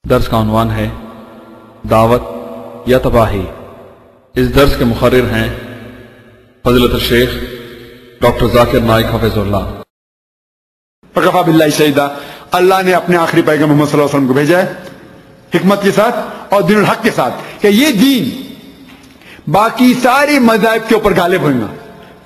درس کا عنوان ہے دعوت یا تباہی۔ اس درس کے مقرر ہیں فضیلت الشیخ ڈاکٹر ذاکر نائک حفظ اللہ۔ وکفیٰ باللہ شہیدا، اللہ نے اپنے آخری پیغمبر محمد صلی اللہ علیہ وسلم کو بھیجا ہے حکمت کے ساتھ اور دین الحق کے ساتھ کہ یہ دین باقی سارے مذاہب کے اوپر غالب ہوئے گا۔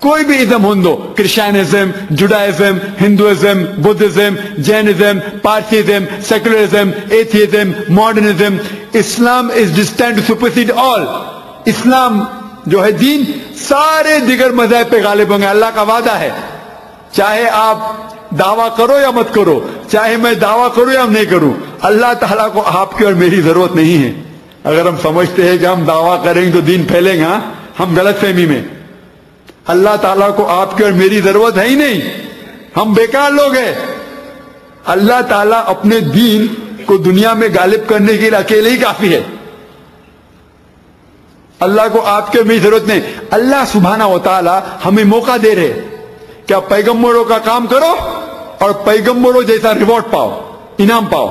کوئی بھی ازم ہوں دو، Christianism, Judaism, Hinduism, Buddhism, Jainism, Parsism, secularism, atheism, modernism, Islam is destined to supersede all. اسلام جو ہے دین سارے دیگر مذاہب پہ غالب ہوں گے، اللہ کا وعدہ ہے۔ چاہے آپ دعویٰ کرو یا مت کرو، چاہے میں دعویٰ کروں یا نہیں کروں، اللہ تعالیٰ کو آپ کی اور میری ضرورت نہیں ہے۔ اگر ہم سمجھتے ہیں کہ ہم دعویٰ کریں گے تو دین پھیلے گا، ہم غلط فہمی میں۔ اللہ تعالیٰ کو آپ کی اور میری ضرورت ہے ہی نہیں، ہم بیکار لوگ ہیں۔ اللہ تعالیٰ اپنے دین کو دنیا میں غالب کرنے کے لیے اکیلے ہی کافی ہے۔ اللہ کو آپ کی اور میری ضرورت نہیں۔ اللہ سبحانہ و تعالیٰ ہمیں موقع دے رہے کہ آپ پیغمبروں کا کام کرو اور پیغمبروں جیسا ریوارڈ پاؤ، انعام پاؤ۔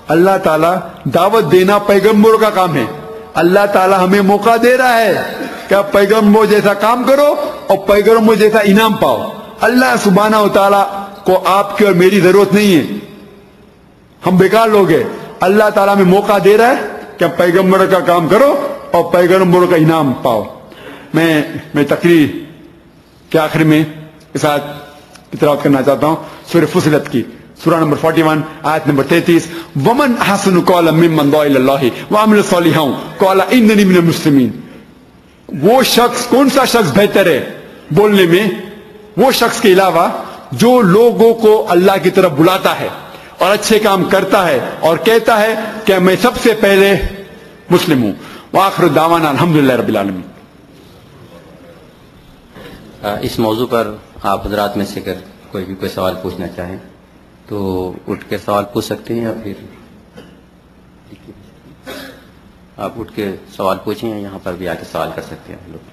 اللہ تعالیٰ دعوت دینا پیغمبروں کا کام ہے۔ اللہ تعالیٰ ہمیں موقع دے رہا ہے کہ آپ پیغمبر جیسا کام کرو اور پیغمبر جیسا انعام پاؤ۔ اللہ سبحانہ و تعالیٰ کو آپ کی اور میری ضرورت نہیں ہے، ہم بیکار لوگ ہیں۔ اللہ تعالیٰ ہمیں موقع دے رہا ہے کہ آپ پیغمبر کا کام کرو اور پیغمبروں کا انعام پاؤ۔ میں تقریر کے آخر میں کے ساتھ اطلاع کرنا چاہتا ہوں سورہ فصلت کی، سورہ نمبر 41 آیت نمبر 33، وَمَنْ أَحْسَنُ قَوْلًا مِّمَّنْ دَعَا إِلَى اللَّهِ وَعَمِلَ صَالِحًا قَالَ إِنَّنِي مِنَ الْمُسْلِمِينَ۔ وہ شخص، کون سا شخص بہتر ہے بولنے میں؟ وہ شخص کے علاوہ جو لوگوں کو اللہ کی طرف بلاتا ہے اور اچھے کام کرتا ہے اور کہتا ہے کہ میں سب سے پہلے مسلم ہوں۔ وآخر دعوانا الحمدللہ رب العالمین۔ اس موضوع پر آپ حضرات میں سے اگر کوئی سوال پوچھنا چاہیں تو اٹھ کے سوال پوچھ سکتے ہیں، یا پھر آپ اٹھ کے سوال پوچھیں، یا یہاں پر بھی آ کے سوال کر سکتے ہیں لوگ۔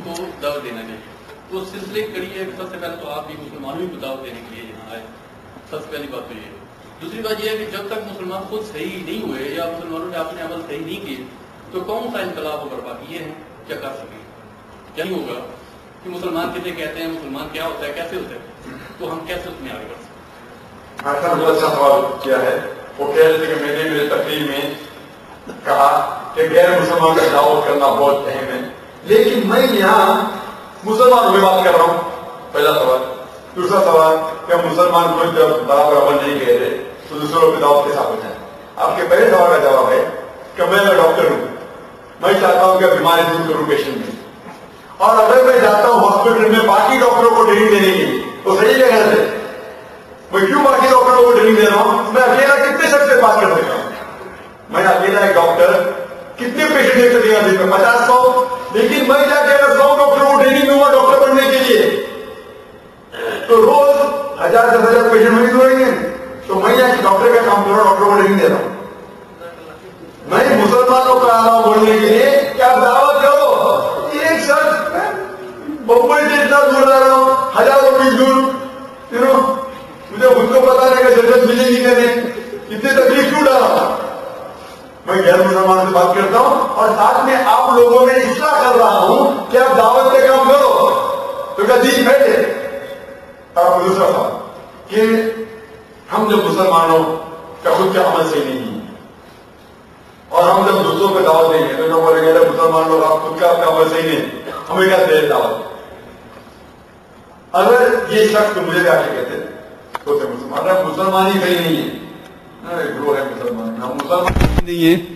کو دعوت دینا چاہیے تو سلسلے کڑی ہے۔ سب سے پہلے تو آپ بھی مسلمانوں کو دعوت دینے کے لیے یہاں آئے، سب سے پہلی بات تو یہ ہے۔ دوسری بات یہ ہے کہ جب تک مسلمان خود صحیح نہیں ہوئے یا مسلمانوں نے اپنے عمل صحیح نہیں کیے تو کون سا انقلاب و برپا کیے ہیں، کیا کر سکیں؟ کیا نہیں ہوگا کہ مسلمان کتنے کہتے ہیں، مسلمان کیا ہوتا ہے، کیسے ہوتا ہے، تو ہم کیسے اس میں آگے بڑھ سکتے ہیں؟ بہت اچھا سوال کیا ہے۔ وہ کہہ رہے تھے کہ میں نے میرے تقریر میں کہا کہ غیر مسلمان کا دعوت کرنا بہت اہم ہے، لیکن میں یہاں مسلمانوں کی بات کر رہا ہوں، پہلا سوال۔ دوسرا سوال کہ مسلمان کوئی برابر عمل نہیں کہہ رہے تو دوسروں کی دعوت کے ساتھ ہو جائے۔ آپ کے پہلے سوال کا جواب ہے کہ میں ڈاکٹر ہوں، میں چاہتا ہوں کہ بیماری دور کروں پیشنٹ میں، اور اگر میں جاتا ہوں ہاسپٹل میں باقی ڈاکٹروں کو ٹریننگ دینے کی تو صحیح ہے غلط ہے؟ میں کیوں باقی ڈاکٹروں کو ٹریننگ دے رہا ہوں؟ میں اکیلا کتنے شخص سے بات کر سکتا ہوں؟ میں اکیلا ایک ڈاکٹر کتنے پیشنٹ دیکھ سکتے ہیں؟ دن میں 50-100، لیکن میں جا کے اگر 100 ڈاکٹروں کو ٹریننگ دوں گا ڈاکٹر بننے کے لیے تو روز 1000-10,000 پیشنٹ مریض ہوئیں گے۔ تو میں یہاں ڈاکٹر کا کام کر رہا ہوں، ڈاکٹروں کو ٹریننگ دے رہا ہوں۔ میں مسلمانوں کو آ رہا ہوں بولنے کے لیے کہ آپ دعوت کرو۔ ایک شخص بمبئی سے اتنا دور رہ رہا ہوں، ہزاروں میل دور، مجھے خود کو پتا نہیں کہ جنت ملے گی نہیں، اتنی تکلیف کیوں ڈالا؟ میں غیر مسلمان سے بات کرتا ہوں اور ساتھ میں آپ لوگوں میں اصلاح کر رہا ہوں کہ آپ دعوت کا کام کرو تو کیا دین بیٹھے۔ آپ دوسرا سوال کہ ہم جب مسلمانوں کا خود کا عمل صحیح نہیں ہے اور ہم جب دوسروں کو دعوت دیں گے تو لوگ بولیں گے مسلمان لوگ آپ خود کا عمل صحیح نہیں، ہمیں کیا دے دعوت؟ اگر یہ شخص مجھے بھی آ کے کہتے تو مسلمان ہی صحیح نہیں ہے، گروہ ہے مسلمان، ہم مسلمان نہیں ہے۔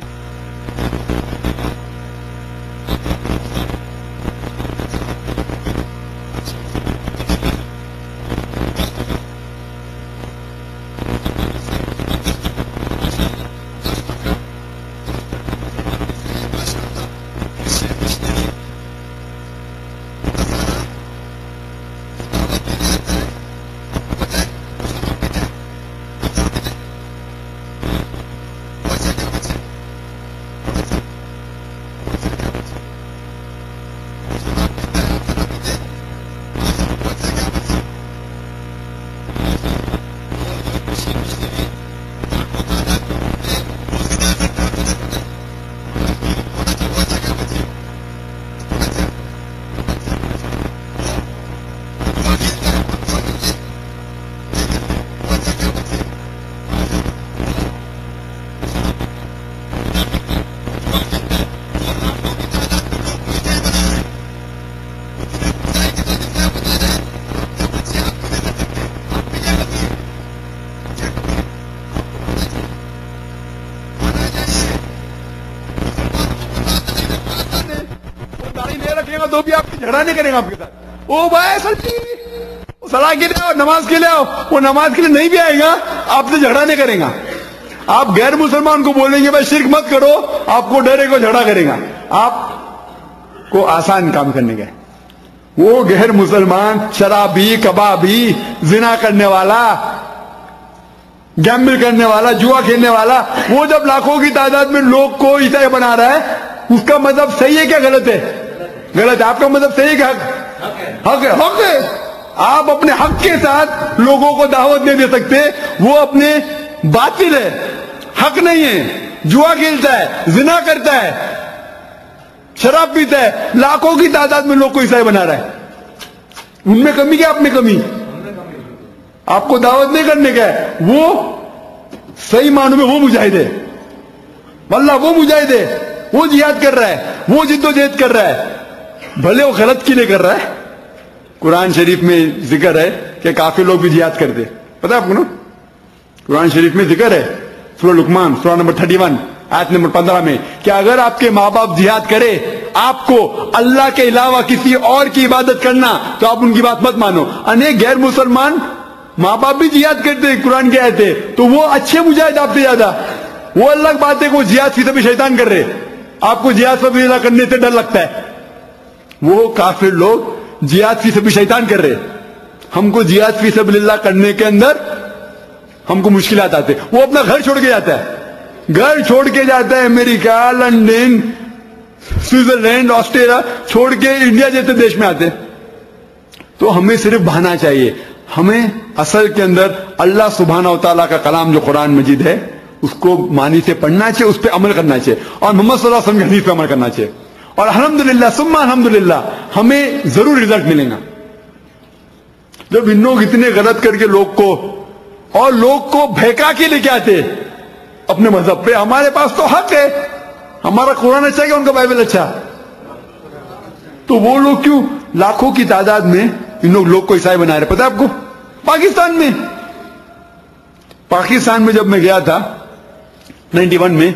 تو بھی آپ جھگڑا نہیں کریں گے آپ کے ساتھ. او بھائی صلاح کے لیے آؤ, نماز کے لیے آؤ, وہ نماز کے لیے نہیں بھی آئے گا, آپ سے جھگڑا نہیں کرے گا. آپ غیر مسلمان کو بولیں گے بھائی شرک مت کرو, آپ کو ڈرے کو جھگڑا کرے گا. آپ کو آسان کام کرنے کا. وہ غیر مسلمان شرابی, کبابی, زنا کرنے والا, گیمبل کرنے والا, جوا کھیلنے والا, وہ جب لاکھوں کی تعداد میں لوگ کو عیسائی بنا رہا ہے, اس کا مذہب صحیح ہے کیا غلط ہے؟ غلط ہے. آپ کا مذہب صحیح ہے کیا حق ہے؟ حق ہے. آپ اپنے حق کے ساتھ لوگوں کو دعوت نہیں دے سکتے, وہ اپنے باطل ہے, حق نہیں ہے. جوا کھیلتا ہے, زنا کرتا ہے, شراب پیتا ہے, لاکھوں کی تعداد میں لوگ کو عیسائی بنا رہا ہے. ان میں کمی کیا, آپ میں کمی؟ آپ کو دعوت نہیں کرنے کا ہے. وہ صحیح معنوں میں وہ مجاہد ہے, واللہ وہ مجاہد ہے, وہ جہاد کر رہا ہے, وہ جد و جہد کر رہا ہے, بھلے وہ غلط کے لیے کر رہا ہے. قرآن شریف میں ذکر ہے کہ کافی لوگ بھی جہاد کرتے, پتہ ہے آپ کو نا؟ قرآن شریف میں ذکر ہے سورہ لقمان سورہ نمبر 31 آیت نمبر 15 میں کہ اگر آپ کے ماں باپ جہاد کرے, آپ کو اللہ کے علاوہ کسی اور کی عبادت کرنا, تو آپ ان کی بات مت مانو. انیک غیر مسلمان ماں باپ بھی جہاد کرتے قرآن کے آیت ہے, تو وہ اچھے مجاہد آپ سے زیادہ. وہ الگ بات ہے کہ وہ جہاد فی سبیل شیطان کر رہے, آپ کو جہاد فی سبیل اللہ کرنے سے ڈر لگتا ہے. وہ کافر لوگ جہاد فی سبیل شیطان کر رہے, ہم کو جہاد فی سبیل اللہ کرنے کے اندر ہم کو مشکلات آتے. وہ اپنا گھر چھوڑ کے جاتا ہے, گھر چھوڑ کے جاتا ہے, امریکہ, لندن, سوئٹزرلینڈ, آسٹریلیا چھوڑ کے انڈیا جیسے دیش میں آتے. تو ہمیں صرف بہانا چاہیے. ہمیں اصل کے اندر اللہ سبحانہ و تعالیٰ کا کلام جو قرآن مجید ہے اس کو معنی سے پڑھنا چاہیے, اس پہ عمل کرنا چاہیے, اور محمد صلی اللہ علیہ وسلم کی حدیث پہ عمل کرنا چاہیے. اور الحمدللہ ثم الحمدللہ ہمیں ضرور رزلٹ ملے گا. جب ان لوگ اتنے غلط کر کے لوگ کو اور لوگ کو بہکا کے لے کے آتے اپنے مذہب پہ, ہمارے پاس تو حق ہے, ہمارا قرآن اچھا ہے کہ ان کا بائبل اچھا, تو وہ لوگ کیوں لاکھوں کی تعداد میں ان لوگ کو عیسائی بنا رہے. پتہ ہے آپ کو پاکستان میں جب میں گیا تھا 91 میں,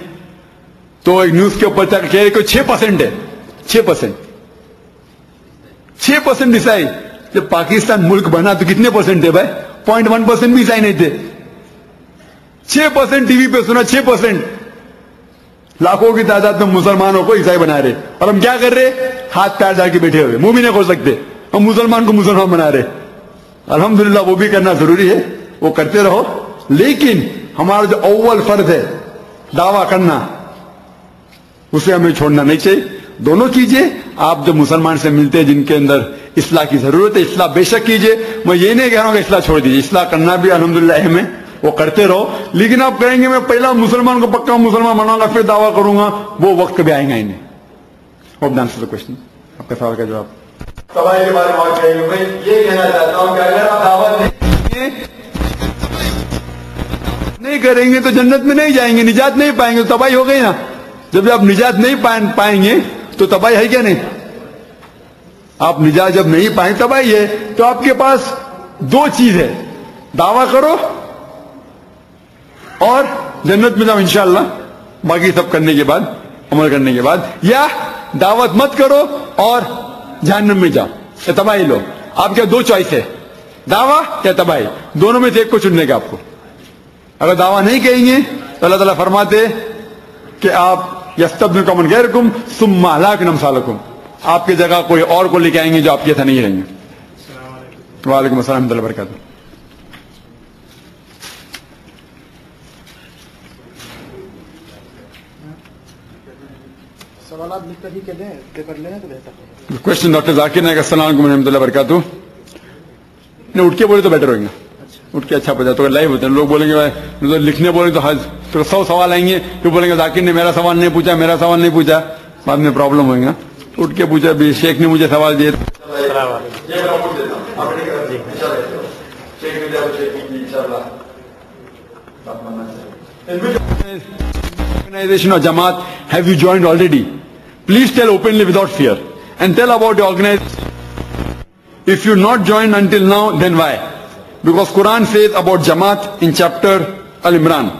تو ایک نیوز کے اوپر تھا کہ 6% ہے, 6% عیسائی. جب پاکستان ملک بنا تو کتنے پرسنٹ تھے بھائی؟ 0.1% بھی عیسائی نہیں تھے. 6% ٹی وی پہ سنا, 6% لاکھوں کی تعداد میں مسلمانوں کو عیسائی بنا رہے. اور ہم کیا کر رہے؟ ہاتھ پیر جا کے بیٹھے ہوئے, منہ بھی نہیں کھول سکتے, ہم مسلمان کو مسلمان بنا رہے. الحمدللہ وہ بھی کرنا ضروری ہے, وہ کرتے رہو, لیکن ہمارا جو اول فرض ہے دعویٰ کرنا, اسے ہمیں چھوڑنا نہیں چاہیے. دونوں کیجئے. آپ جب مسلمان سے ملتے ہیں جن کے اندر اصلاح کی ضرورت ہے, اصلاح بے شک کیجئے. میں یہ نہیں کہہ رہا ہوں کہ اصلاح چھوڑ دیجئے, اصلاح کرنا بھی الحمدللہ اہم ہے, وہ کرتے رہو. لیکن آپ کہیں گے میں پہلا مسلمان کو پکا مسلمان بناؤں گا پھر دعویٰ کروں گا, وہ وقت کبھی آئے گا ہی نہیں. Hope answer the question. آپ کا سوال کا جواب. تباہی کے بارے میں اور کہیں گے, میں یہ کہنا چاہتا ہوں کہ اگر آپ دعوت نہیں کریں گے تو جنت میں نہیں جائیں گے, نجات نہیں پائیں گے, تو تباہی ہو گئی نا. جب آپ نجات نہیں پائیں گے تو تباہی ہے کیا نہیں؟ آپ نجات جب نہیں پائیں تباہی ہے. تو آپ کے پاس دو چیز ہے, دعویٰ کرو اور جنت میں جاؤ انشاءاللہ, باقی سب کرنے کے بعد, عمل کرنے کے بعد, یا دعوت مت کرو اور جہنم میں جاؤ یا تباہی لو. آپ کے دو چوائس ہے, دعویٰ یا تباہی, دونوں میں سے ایک کو چننے کا آپ کو. اگر دعویٰ نہیں کہیں گے تو اللہ تعالیٰ فرماتے کہ آپ یستبدل قوما غیرکم ثم اہلکنا امثالکم, آپ کی جگہ کوئی اور کو لے کے آئیں گے جو آپ کے ایسا نہیں رہیں گے. وعلیکم السلام ورحمۃ اللہ وبرکاتہ. سوالات لکھ کر ہی کے دیں, پیپر لینے تو بہتر ہے. کوشچن ڈاکٹر ذاکر نائک السلام علیکم ورحمۃ اللہ وبرکاتہ. نہیں اٹھ کے بولے تو بیٹر ہوگا, اٹھ کے اچھا پتا تو لائیو ہوتے ہیں. لوگ بولیں گے لکھنے بولیں تو حج تو 100 سوال آئیں گے, پھر بولیں گے ذاکر نے میرا سوال نہیں پوچھا, میرا سوال نہیں پوچھا, بعد میں پرابلم ہوئے گا. اٹھ کے پوچھا بھی شیخ نے مجھے سوال دیے. Organization or Jamaat have you joined already? Please tell openly without fear and tell about your organization. If you not joined until now, then why? Because Quran says about Jamaat in chapter Al-Imran,